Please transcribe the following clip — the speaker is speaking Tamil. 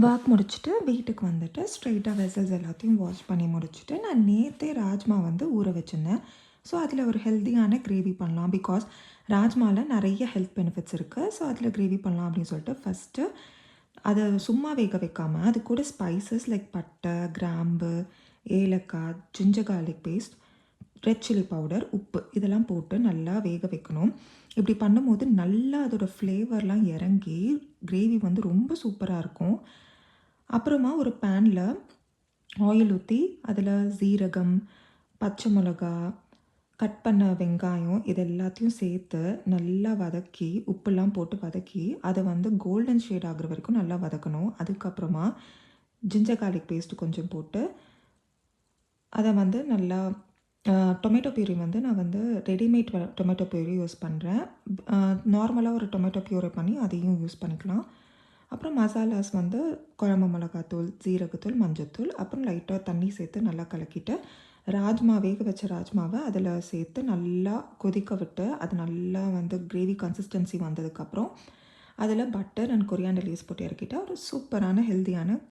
ஒர்க் முடிச்சுட்டு வீட்டுக்கு வந்துட்டு ஸ்ட்ரெயிட்டாக வெசல்ஸ் எல்லாத்தையும் வாஷ் பண்ணி முடிச்சுட்டு நான் நேற்றே ராஜ்மா வந்து ஊற வச்சுருந்தேன். ஸோ அதில் ஒரு ஹெல்த்தியான கிரேவி பண்ணலாம். பிகாஸ் ராஜ்மாவில் நிறைய ஹெல்த் பெனிஃபிட்ஸ் இருக்குது. ஸோ அதில் கிரேவி பண்ணலாம் அப்படின்னு சொல்லிட்டு ஃபஸ்ட்டு அதை சும்மா வேக வைக்காமல் அது கூட ஸ்பைசஸ் லைக் பட்டை, கிராம்பு, ஏலக்காய், ginger garlic paste, red chilli powder, உப்பு இதெல்லாம் போட்டு நல்லா வேக வைக்கணும். இப்படி பண்ணும்போது நல்லா அதோடய ஃப்ளேவர்லாம் இறங்கி கிரேவி வந்து ரொம்ப சூப்பராக இருக்கும். அப்புறமா ஒரு பேனில் ஆயில் ஊற்றி அதில் சீரகம், பச்சை மிளகா, கட் பண்ண வெங்காயம் இது எல்லாத்தையும் சேர்த்து நல்லா வதக்கி உப்புலாம் போட்டு வதக்கி அதை வந்து கோல்டன் ஷேட் ஆகுற வரைக்கும் நல்லா வதக்கணும். அதுக்கப்புறமா ஜிஞ்சர் கார்லிக் பேஸ்ட்டு கொஞ்சம் போட்டு அதை வந்து நல்லா டொமேட்டோ பியூரி வந்து நான் வந்து ரெடிமேட் டொமேட்டோ பியூரி யூஸ் பண்ணுறேன். நார்மலாக ஒரு டொமேட்டோ பியூரி பண்ணி அதையும் யூஸ் பண்ணிக்கலாம். அப்புறம் மசாலாஸ் வந்து குழம்பு மிளகாத்தூள், ஜீரகத்தூள், மஞ்சத்தூள், அப்புறம் லைட்டாக தண்ணி சேர்த்து நல்லா கலக்கிட்டு ராஜ்மா வேக வச்ச ராஜ்மாவை அதில் சேர்த்து நல்லா கொதிக்க விட்டு அது நல்லா வந்து கிரேவி கன்சிஸ்டன்சி வந்ததுக்கப்புறம் அதில் பட்டர் அண்ட் கொரியாண்டர் லீவ்ஸ் போட்டு இறக்கிட்டால் ஒரு சூப்பரான ஹெல்த்தியான